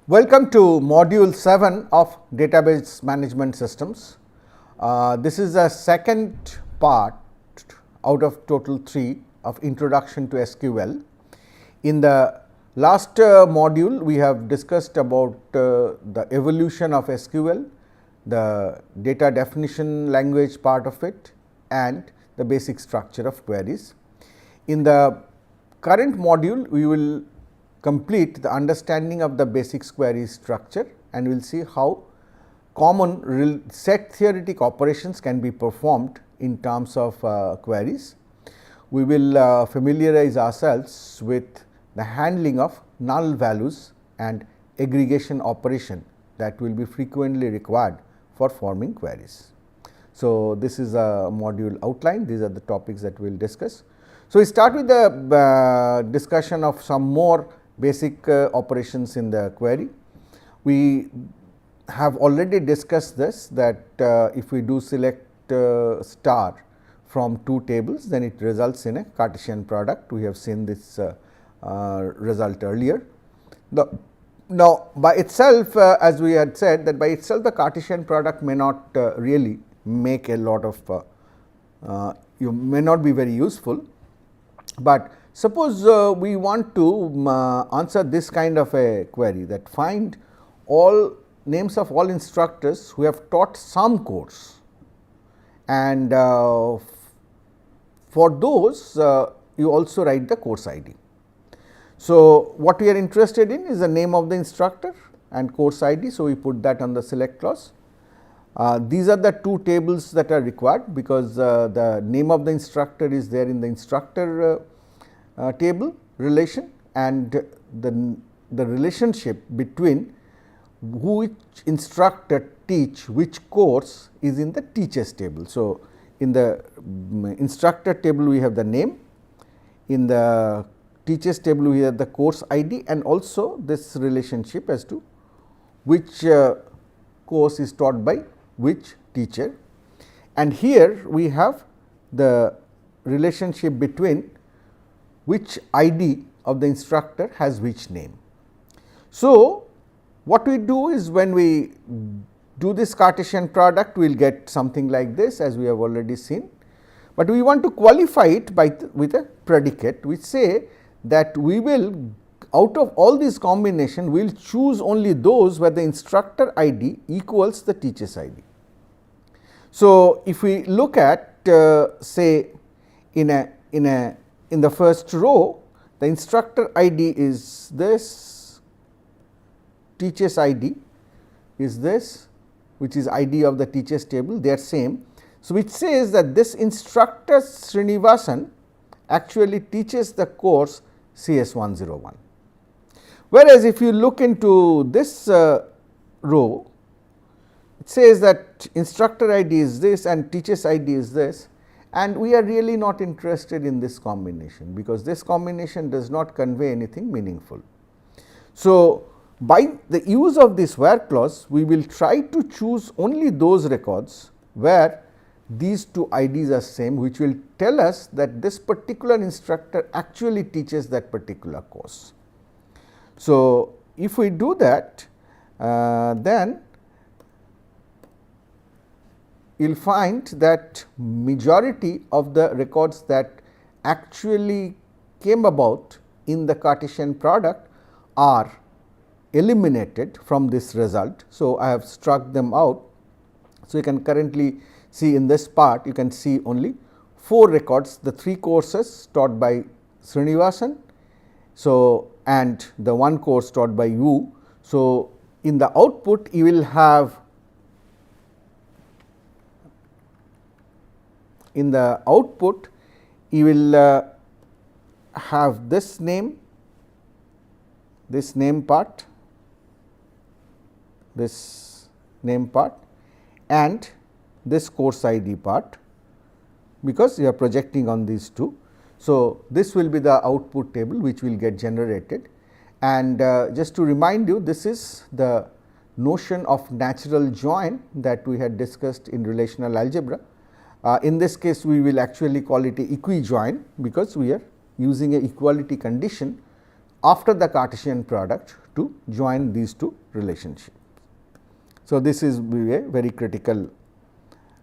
Welcome to module 7 of database management systems. This is the second part out of total 3 of introduction to SQL. In the last module, we have discussed about the evolution of SQL, the data definition language part of it, and the basic structure of queries. In the current module, we will complete the understanding of the basic query structure, and we will see how common set theoretic operations can be performed in terms of queries. We will familiarize ourselves with the handling of null values and aggregation operation that will be frequently required for forming queries. So, this is a module outline. These are the topics that we will discuss. So, we start with the discussion of some more basic operations in the query. We have already discussed this, that if we do select star from 2 tables, then it results in a Cartesian product. We have seen this result earlier. Now, by itself, as we had said, that by itself the Cartesian product may not really make a lot of may not be very useful, but suppose we want to answer this kind of a query, that find all names of all instructors who have taught some course, and for those you also write the course ID. So, what we are interested in is the name of the instructor and course ID. So, we put that on the select clause. These are the 2 tables that are required, because the name of the instructor is there in the instructor table relation, and the relationship between which instructor teach which course is in the teachers table. So, in the instructor table we have the name, in the teachers table we have the course ID, and also this relationship as to which course is taught by which teacher. And here we have the relationship between which ID of the instructor has which name. So, what we do is, when we do this Cartesian product, we will get something like this, as we have already seen, but we want to qualify it with a predicate which say that we will, out of all these combination, we will choose only those where the instructor ID equals the teacher's ID. So, if we look at say in the first row, the instructor ID is this, teacher's ID is this, which is ID of the teacher's table, they are same. So, which says that this instructor Srinivasan actually teaches the course CS 101. Whereas, if you look into this row, it says that instructor ID is this and teacher's ID is this, and we are really not interested in this combination, because this combination does not convey anything meaningful. So, by the use of this where clause, we will try to choose only those records where these 2 IDs are same, which will tell us that this particular instructor actually teaches that particular course. So, if we do that, then you will find that majority of the records that actually came about in the Cartesian product are eliminated from this result. So, I have struck them out. So, you can currently see in this part, you can see only 4 records, the 3 courses taught by Srinivasan, so and the 1 course taught by you. So, in the output you will have, have this name part, and this course ID part, because you are projecting on these 2. So, this will be the output table which will get generated, and just to remind you, this is the notion of natural join that we had discussed in relational algebra. In this case, we will actually call it a equi-join, because we are using a equality condition after the Cartesian product to join these two relationships. So, this is a very critical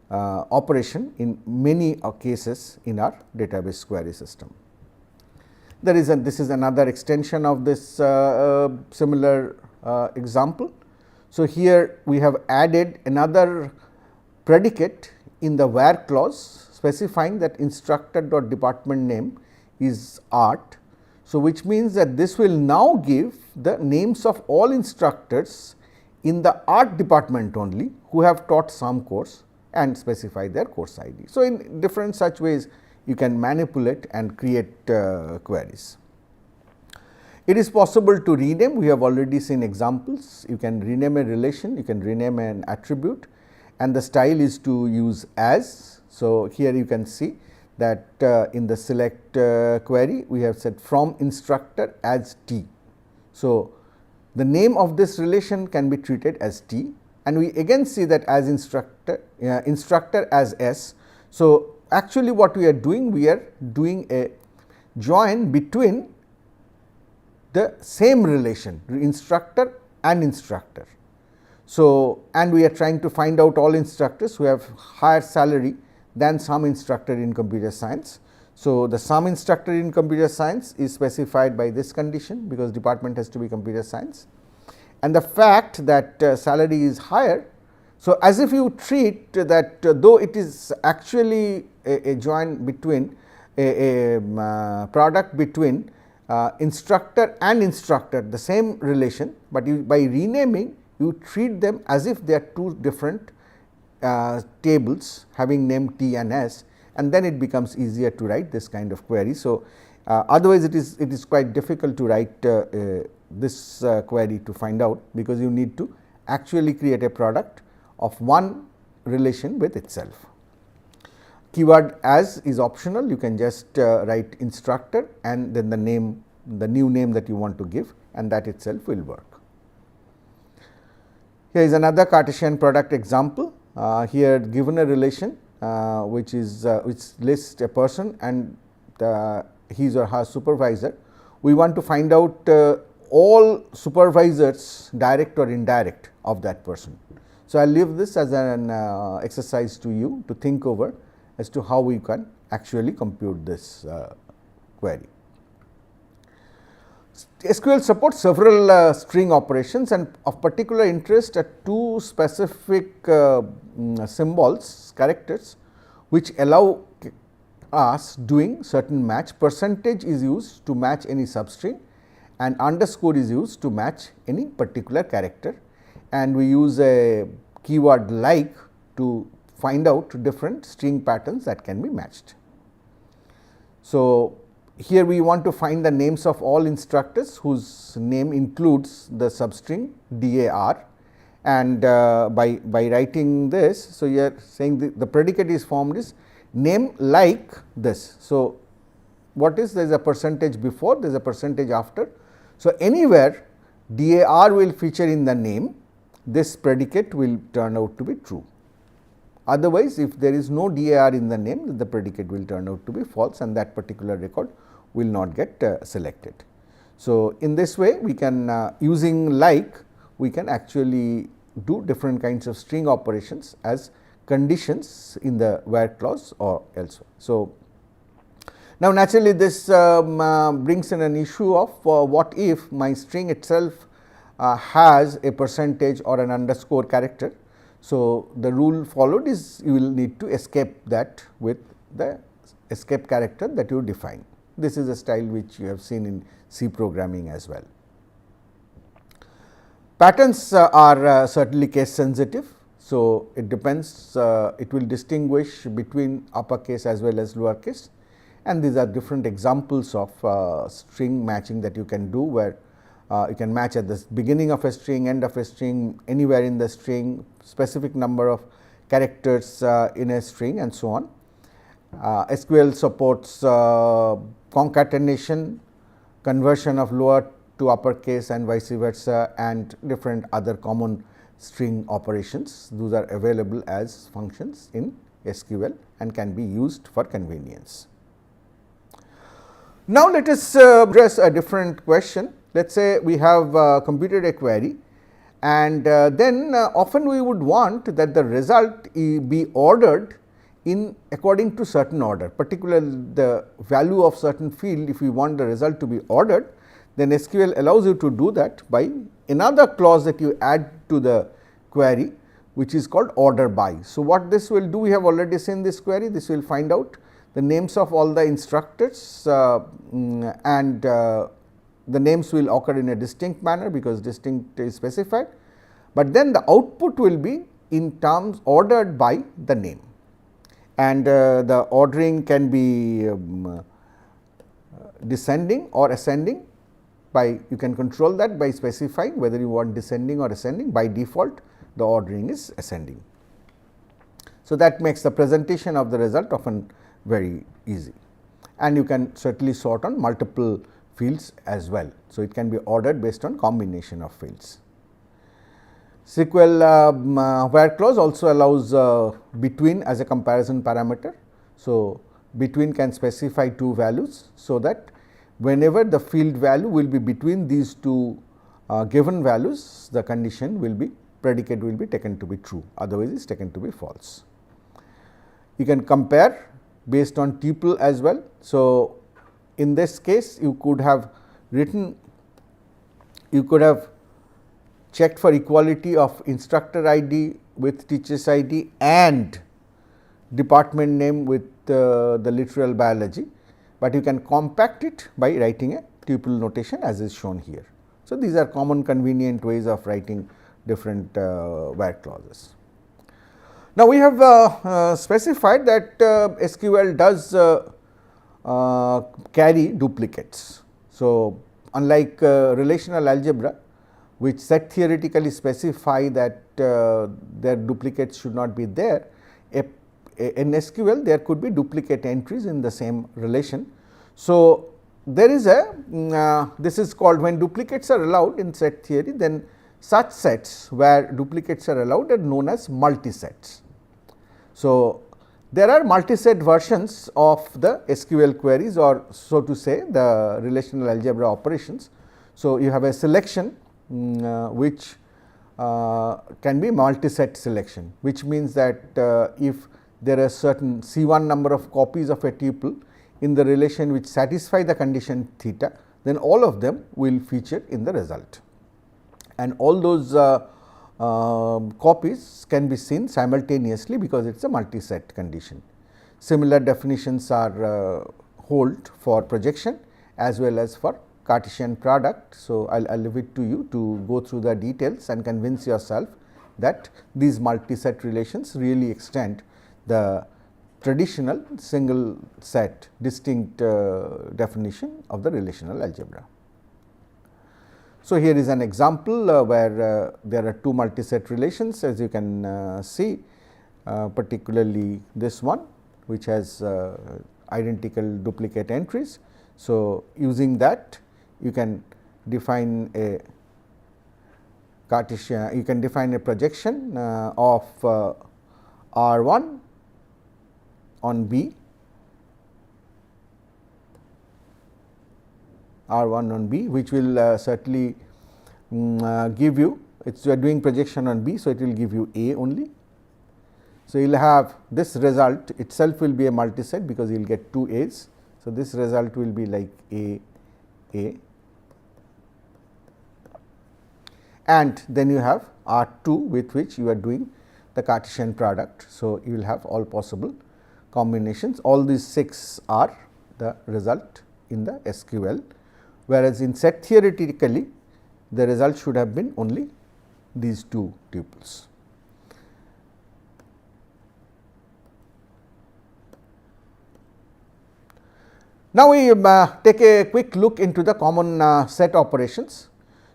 operation in many cases in our database query system. This is another extension of this similar example. So, here we have added another predicate in the where clause specifying that instructor dot department name is art. So, which means that this will now give the names of all instructors in the art department only who have taught some course and specify their course ID. So, in different such ways you can manipulate and create queries. It is possible to rename, we have already seen examples. You can rename a relation, you can rename an attribute, and the style is to use as. So, here you can see that in the select query we have said from instructor as T. So, the name of this relation can be treated as T, and we again see that as instructor as S. So, actually what we are doing a join between the same relation instructor and instructor. So, and we are trying to find out all instructors who have higher salary than some instructor in computer science. So, the some instructor in computer science is specified by this condition because department has to be computer science, and the fact that salary is higher. So, as if you treat that though it is actually a join between a product between instructor and instructor, the same relation, but by renaming you treat them as if they are two different tables having name T and S, and then it becomes easier to write this kind of query. So, otherwise it is quite difficult to write this query to find out, because you need to actually create a product of one relation with itself. Keyword as is optional, you can just write instructor and then the name, the new name that you want to give, and that itself will work. Here is another Cartesian product example. Here given a relation which lists a person and his or her supervisor, we want to find out all supervisors, direct or indirect, of that person. So, I will leave this as an exercise to you to think over as to how we can actually compute this query. SQL supports several string operations, and of particular interest are two specific symbols, characters, which allow us doing certain match. Percentage is used to match any substring, and underscore is used to match any particular character, and we use a keyword like to find out different string patterns that can be matched. So, here we want to find the names of all instructors whose name includes the substring DAR, and by writing this. So, you are saying the predicate is formed is name like this. So, what is there is a percentage before, there is a percentage after. So, anywhere DAR will feature in the name, this predicate will turn out to be true. Otherwise, if there is no DAR in the name, the predicate will turn out to be false, and that particular record will not get selected. So, in this way we can using like, we can actually do different kinds of string operations as conditions in the where clause or elsewhere. So, now naturally this brings in an issue of what if my string itself has a percentage or an underscore character. So, the rule followed is you will need to escape that with the escape character that you define. This is a style which you have seen in C programming as well. Patterns are certainly case sensitive. So, it depends, it will distinguish between uppercase as well as lowercase, and these are different examples of string matching that you can do, where you can match at the beginning of a string, end of a string, anywhere in the string, specific number of characters in a string, and so on. SQL supports concatenation, conversion of lower to uppercase and vice versa, and different other common string operations. Those are available as functions in SQL and can be used for convenience. Now, let us address a different question. Let us say we have computed a query, and then often we would want that the result be ordered in according to certain order, particularly the value of certain field. If we want the result to be ordered, then SQL allows you to do that by another clause that you add to the query, which is called order by. So, what this will do, we have already seen this query. This will find out the names of all the instructors, and the names will occur in a distinct manner because distinct is specified, but then the output will be in terms ordered by the name, and the ordering can be descending or ascending. By you can control that by specifying whether you want descending or ascending. By default, the ordering is ascending. So, that makes the presentation of the result often very easy, and you can certainly sort on multiple fields as well. So, it can be ordered based on combination of fields. SQL where clause also allows between as a comparison parameter. So, between can specify two values, so that whenever the field value will be between these two given values, the condition will be predicate will be taken to be true, otherwise it is taken to be false. You can compare based on tuple as well. So, in this case you could have written, you could have checked for equality of instructor ID with teacher's ID and department name with the literal biology, but you can compact it by writing a tuple notation as is shown here. So, these are common convenient ways of writing different where clauses. Now, we have specified that SQL does carry duplicates. So, unlike relational algebra, which set theoretically specify that their duplicates should not be there, in SQL there could be duplicate entries in the same relation. So, there is a this is called, when duplicates are allowed in set theory, then such sets where duplicates are allowed are known as multisets. So, there are multiset versions of the SQL queries, or so to say the relational algebra operations. So, you have a selection which can be multiset selection, which means that if there are certain C1 number of copies of a tuple in the relation which satisfy the condition theta, then all of them will feature in the result, and all those copies can be seen simultaneously because it is a multi-set condition. Similar definitions are hold for projection as well as for Cartesian product. So, I will leave it to you to go through the details and convince yourself that these multi-set relations really extend the traditional single set distinct definition of the relational algebra. So, here is an example where there are two multi-set relations, as you can see, particularly this one which has identical duplicate entries. So, using that you can define a Cartesian, you can define a projection of R1 on B, R1 on B, which will certainly give you, it's you are doing projection on B. So, it will give you A only. So, you will have this result itself will be a multiset because you will get two A's. So, this result will be like A, and then you have R2 with which you are doing the Cartesian product. So, you will have all possible combinations. All these 6 are the result in the SQL, whereas in set theoretically the result should have been only these two tuples. Now, we take a quick look into the common set operations.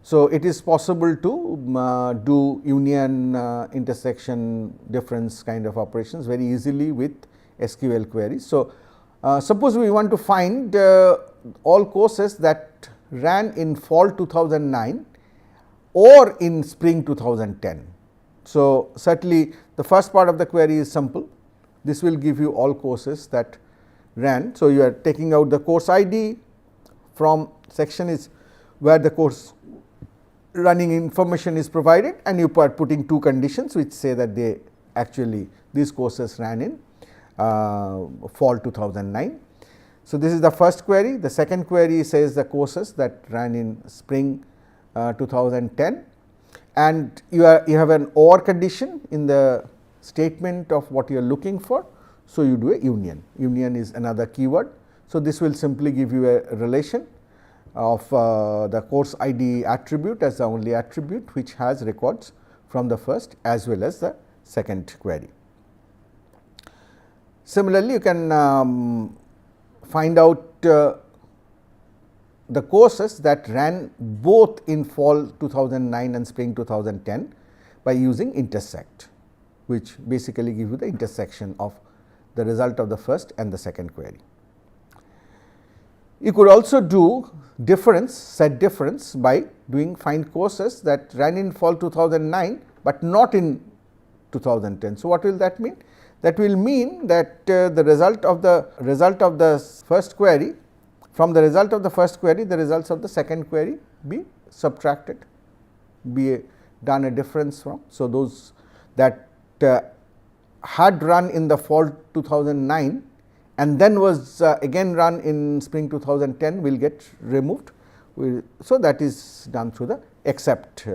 So, it is possible to do union, intersection, difference kind of operations very easily with SQL queries. So, suppose we want to find all courses that ran in fall 2009 or in spring 2010. So, certainly the first part of the query is simple. This will give you all courses that ran. So, you are taking out the course ID, from section is where the course running information is provided, and you are putting two conditions which say that they actually these courses ran in fall 2009. So, this is the first query. The second query says the courses that ran in spring 2010, and you have an OR condition in the statement of what you are looking for. So, you do a union. Union is another keyword. So, this will simply give you a relation of the course ID attribute as the only attribute which has records from the first as well as the second query. Similarly, you can find out the courses that ran both in fall 2009 and spring 2010 by using intersect, which basically give you the intersection of the result of the first and the second query. You could also do difference, set difference by doing find courses that ran in fall 2009, but not in 2010. So, what will that mean? That will mean that the result of the first query, from the result of the first query, the results of the second query be subtracted, be done a difference from. So, those that had run in the fall 2009 and then was again run in spring 2010 will get removed. So, that is done through the except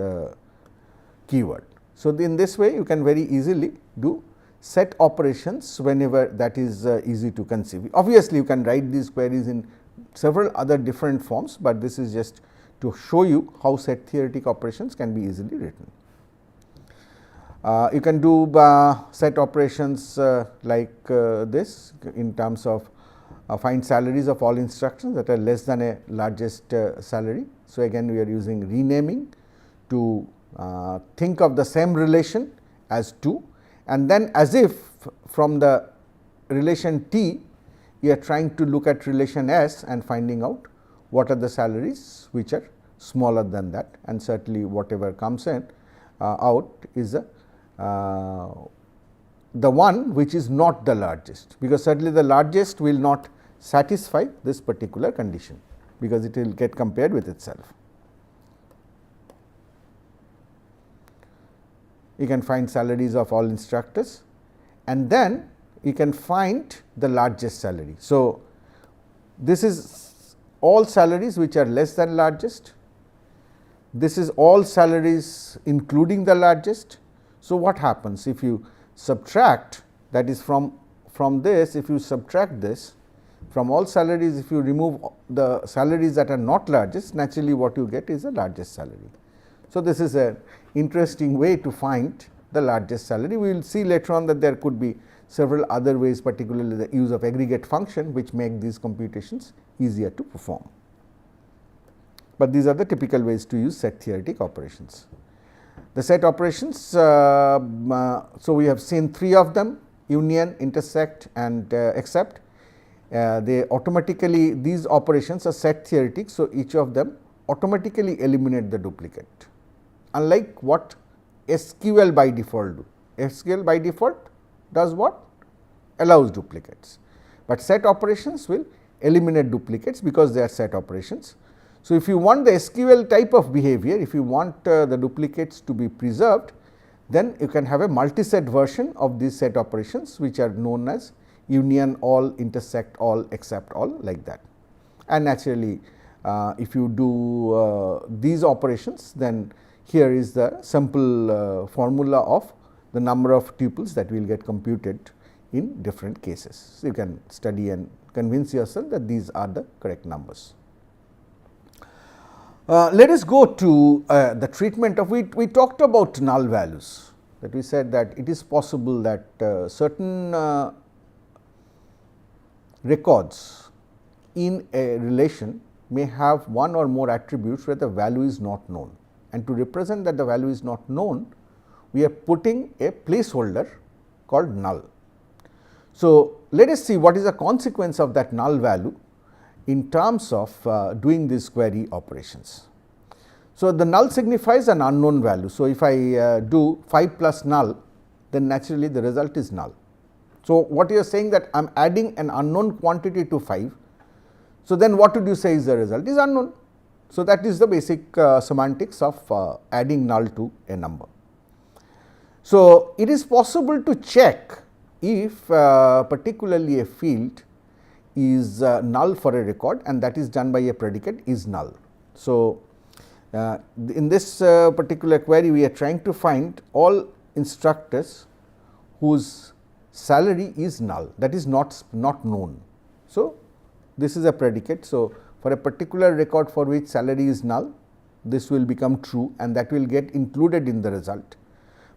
keyword. So, in this way you can very easily do set operations whenever that is easy to conceive. Obviously, you can write these queries in several other different forms, but this is just to show you how set theoretic operations can be easily written. You can do set operations like this in terms of find salaries of all instructions that are less than a largest salary. So, again we are using renaming to think of the same relation as 2, and then as if from the relation T you are trying to look at relation S and finding out what are the salaries which are smaller than that, and certainly whatever comes in out is the one which is not the largest, because certainly the largest will not satisfy this particular condition, because it will get compared with itself. You can find salaries of all instructors, and then you can find the largest salary. So, this is all salaries which are less than largest, this is all salaries including the largest. So, what happens if you subtract, that is from this, if you subtract this from all salaries, if you remove the salaries that are not largest, naturally what you get is the largest salary. So, this is an interesting way to find the largest salary. We will see later on that there could be several other ways, particularly the use of aggregate function, which make these computations easier to perform. But these are the typical ways to use set theoretic operations. The set operations, so we have seen 3 of them: union, intersect and except. They automatically, these operations are set theoretic. So, each of them automatically eliminate the duplicate, unlike what SQL by default do. SQL by default does what? Allows duplicates, but set operations will eliminate duplicates because they are set operations. So, if you want the SQL type of behavior, if you want the duplicates to be preserved, then you can have a multi-set version of these set operations, which are known as union all, intersect all, except all, like that. And naturally, if you do these operations, then here is the simple formula of the number of tuples that will get computed in different cases. So, you can study and convince yourself that these are the correct numbers. Let us go to the treatment of, we talked about null values, that we said that it is possible that certain records in a relation may have one or more attributes where the value is not known, and to represent that the value is not known, we are putting a placeholder called null. So, let us see what is the consequence of that null value in terms of doing these query operations. So, the null signifies an unknown value. So, if I do 5 plus null, then naturally the result is null. So, what you are saying that I am adding an unknown quantity to 5. So, then what would you say is the result is unknown. So, that is the basic semantics of adding null to a number. So, it is possible to check if particularly a field is null for a record, and that is done by a predicate is null. So, in this particular query we are trying to find all instructors whose salary is null, that is not known. So, this is a predicate. So, for a particular record for which salary is null, this will become true and that will get included in the result.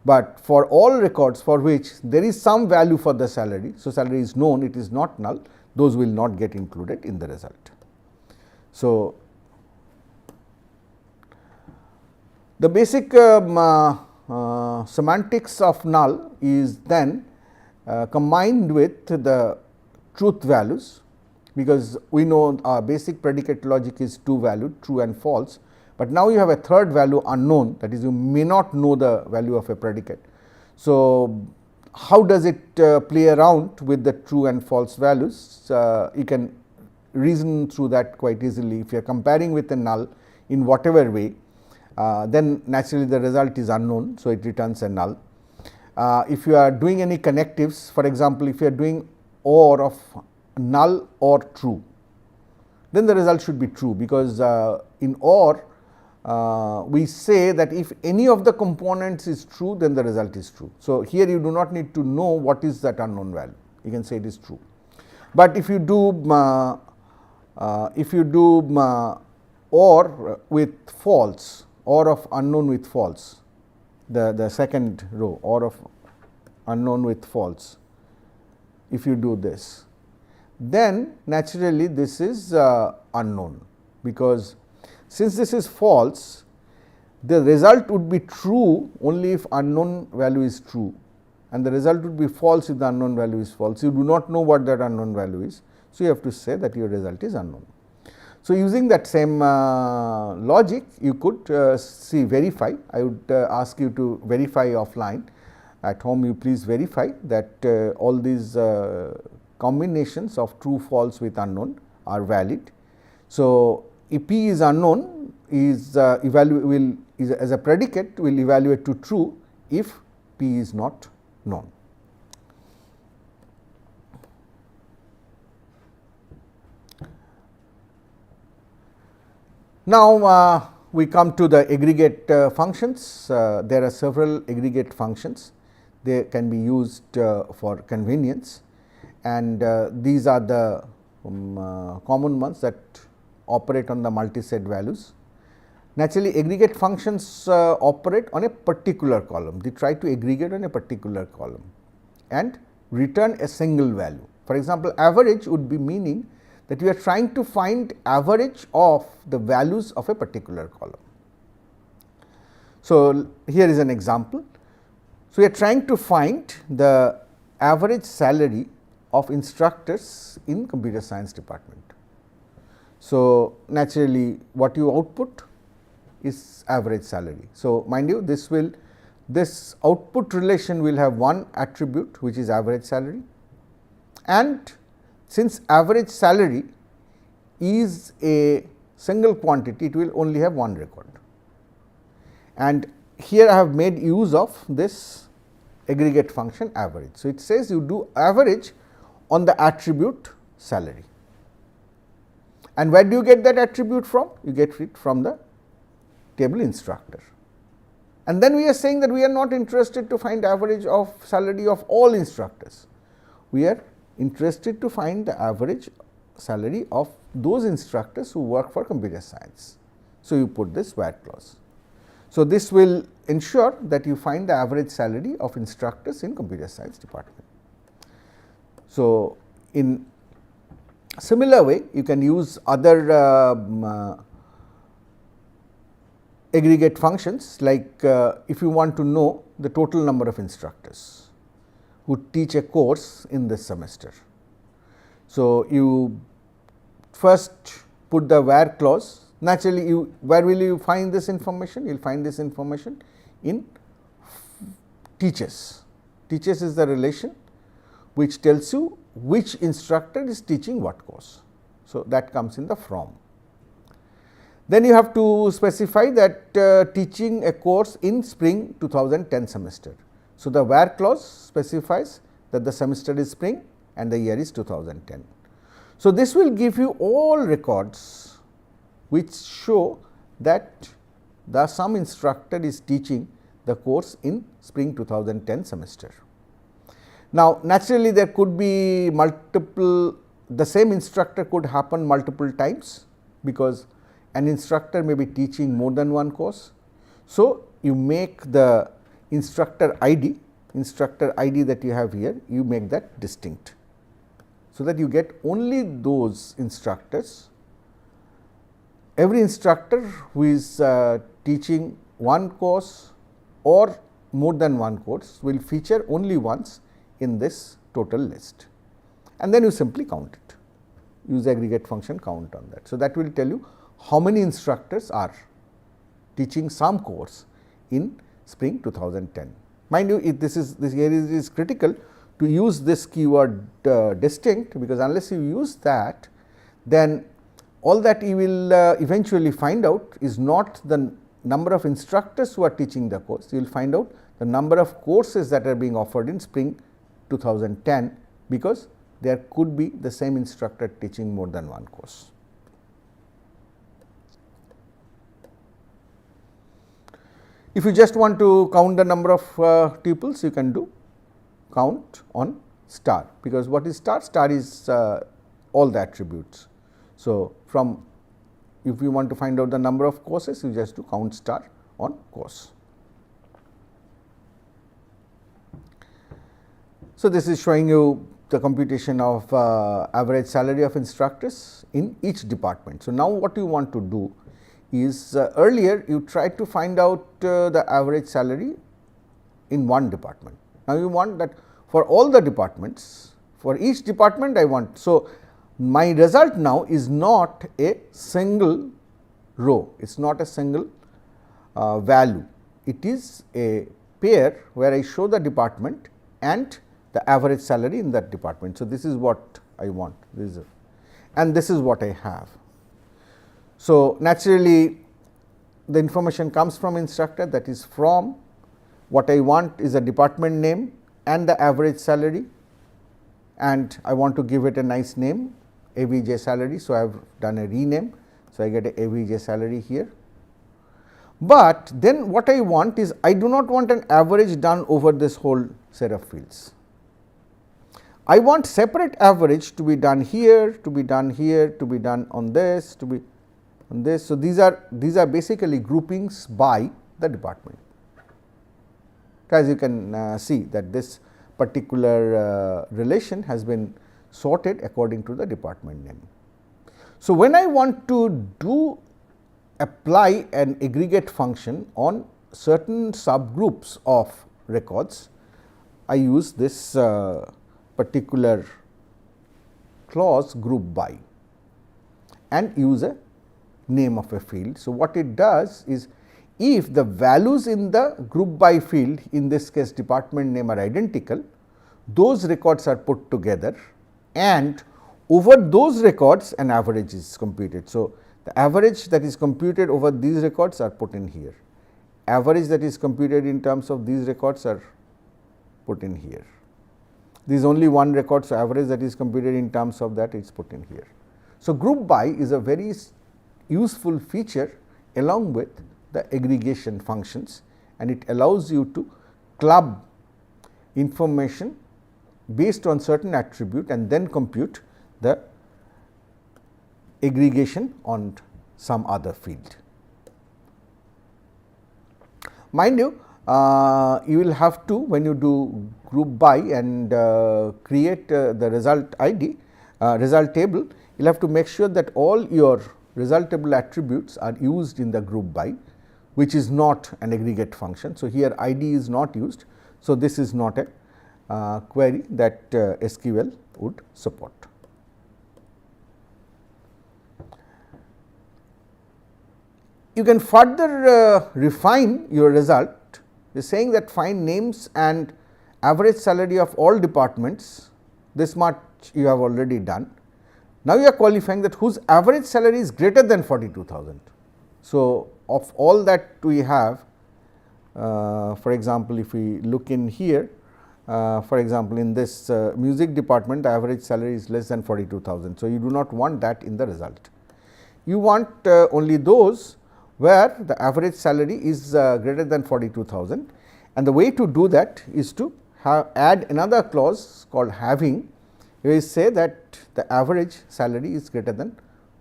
But for all records for which there is some value for the salary, so salary is known, it is not null, those will not get included in the result. So, the basic semantics of null is then combined with the truth values, because we know our basic predicate logic is two valued, true and false, but now you have a third value unknown, that is you may not know the value of a predicate. So, how does it play around with the true and false values? You can reason through that quite easily. If you are comparing with a null in whatever way, then naturally the result is unknown, so it returns a null. If you are doing any connectives, for example, if you are doing OR of null or true, then the result should be true, because in OR we say that if any of the components is true, then the result is true. So, here you do not need to know what is that unknown value, you can say it is true. But if you do OR with false, OR of unknown with false, the second row, OR of unknown with false, if you do this, then naturally this is unknown, because since this is false, the result would be true only if unknown value is true, and the result would be false if the unknown value is false. You do not know what that unknown value is, so you have to say that your result is unknown. So, using that same logic, you could verify. I would ask you to verify offline. At home, you please verify that all these combinations of true, false with unknown are valid. So, if P is unknown, is as a predicate will evaluate to true if P is not known. Now, we come to the aggregate functions. There are several aggregate functions. They can be used for convenience, and these are the common ones that operate on the multi-set values. Naturally, aggregate functions operate on a particular column. They try to aggregate on a particular column and return a single value. For example, average would be meaning that we are trying to find average of the values of a particular column. So, here is an example. So, we are trying to find the average salary of instructors in computer science department. So, naturally what you output is average salary. So, mind you, this output relation will have one attribute, which is average salary, and since average salary is a single quantity, it will only have one record. And here I have made use of this aggregate function average. So, it says you do average on the attribute salary. And where do you get that attribute from? You get it from the table instructor. And then we are saying that we are not interested to find average of salary of all instructors. We are interested to find the average salary of those instructors who work for computer science. So, you put this where clause. So, this will ensure that you find the average salary of instructors in computer science department. So, in similar way, you can use other aggregate functions, like if you want to know the total number of instructors who teach a course in this semester. So, you first put the where clause. Naturally, where will you find this information? You will find this information in teachers. Teachers is the relation which tells you which instructor is teaching what course. So, that comes in the from. Then you have to specify that teaching a course in spring 2010 semester. So, the where clause specifies that the semester is spring and the year is 2010. So, this will give you all records which show that some instructor is teaching the course in spring 2010 semester. Now, naturally there could be multiple, the same instructor could happen multiple times, because an instructor may be teaching more than one course. So, you make the instructor ID that you have here, you make that distinct, so that you get only those instructors. Every instructor who is teaching one course or more than one course will feature only once in this total list, and then you simply count it, use aggregate function count on that. So, that will tell you how many instructors are teaching some course in spring 2010. Mind you, this here is critical to use this keyword distinct, because unless you use that, then all that you will eventually find out is not the number of instructors who are teaching the course, you will find out the number of courses that are being offered in spring 2010, because there could be the same instructor teaching more than one course. If you just want to count the number of tuples, you can do count on star, because what is star? Star is all the attributes. So, from if you want to find out the number of courses, you just do count star on course. So, this is showing you the computation of average salary of instructors in each department. So, now what you want to do is earlier you tried to find out the average salary in one department. Now, you want that for all the departments, for each department I want. So, my result now is not a single row, it is not a single value, it is a pair where I show the department and the average salary in that department. So, this is what I want, and this is what I have. So, naturally the information comes from instructor, that is from. What I want is a department name and the average salary, and I want to give it a nice name, AVJ salary. So, I have done a rename. So, I get a AVJ salary here. But then what I want is, I do not want an average done over this whole set of fields. I want separate average to be done here, to be done here, to be done on this, to be on this. So, these are basically groupings by the department. As you can see that this particular relation has been sorted according to the department name. So, when I want to apply an aggregate function on certain subgroups of records, I use this particular clause group by and use a name of a field. So, what it does is, if the values in the group by field, in this case department name, are identical, those records are put together, and over those records an average is computed. So, the average that is computed over these records are put in here, average that is computed in terms of these records are put in here. This is only one record, so average that is computed in terms of that is put in here. So, group by is a very useful feature along with the aggregation functions, and it allows you to club information based on certain attribute and then compute the aggregation on some other field. Mind you, you will have to, when you do group by and create the result ID, result table, you will have to make sure that all your result table attributes are used in the group by, which is not an aggregate function. So, here ID is not used. So, this is not a query that SQL would support. You can further refine your result. It is saying that find names and average salary of all departments, this much you have already done. Now, you are qualifying that whose average salary is greater than 42,000. So, of all that we have, for example, if we look in here, for example, in this music department, the average salary is less than 42,000. So, you do not want that in the result. You want only those where the average salary is greater than 42,000, and the way to do that is to add another clause called having. You say that the average salary is greater than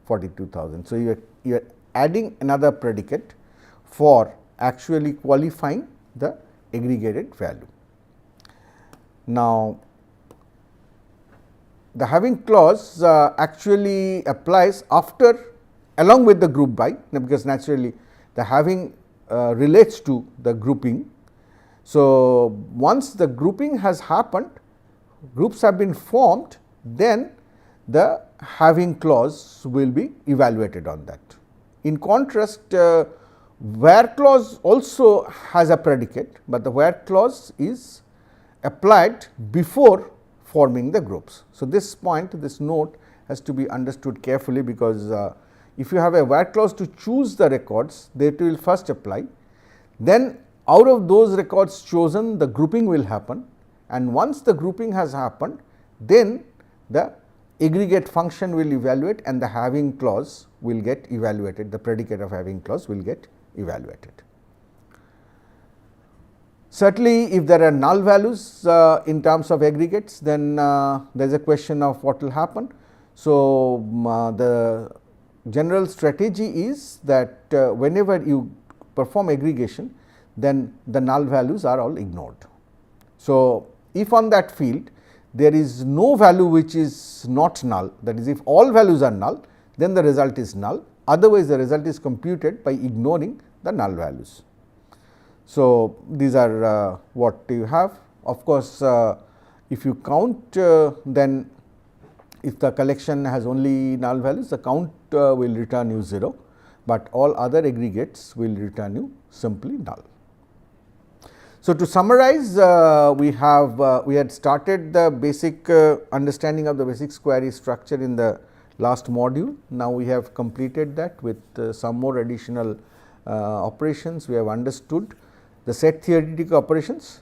42,000. So, you are adding another predicate for actually qualifying the aggregated value. Now, the having clause actually applies after along with the group by, because naturally the having relates to the grouping. So, once the grouping has happened, groups have been formed, then the having clause will be evaluated on that. In contrast, where clause also has a predicate, but the where clause is applied before forming the groups. So, this point, this note has to be understood carefully, because if you have a where clause to choose the records, that will first apply, then out of those records chosen, the grouping will happen, and once the grouping has happened, then the aggregate function will evaluate and the having clause will get evaluated, the predicate of having clause will get evaluated. Certainly, if there are null values in terms of aggregates, then there is a question of what will happen. So, the general strategy is that whenever you perform aggregation, then the null values are all ignored. So, if on that field there is no value which is not null, that is, if all values are null, then the result is null, otherwise the result is computed by ignoring the null values. So, these are what you have. Of course, if you count, then if the collection has only null values, the count will return you 0, but all other aggregates will return you simply null. So, to summarize, we had started the basic understanding of the basic query structure in the last module. Now, we have completed that with some more additional operations. We have understood the set theoretic operations,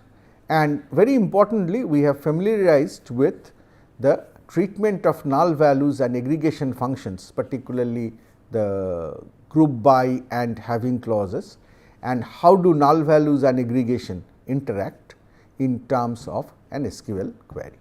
and very importantly, we have familiarized with the treatment of null values and aggregation functions, particularly the group by and having clauses, and how do null values and aggregation interact in terms of an SQL query.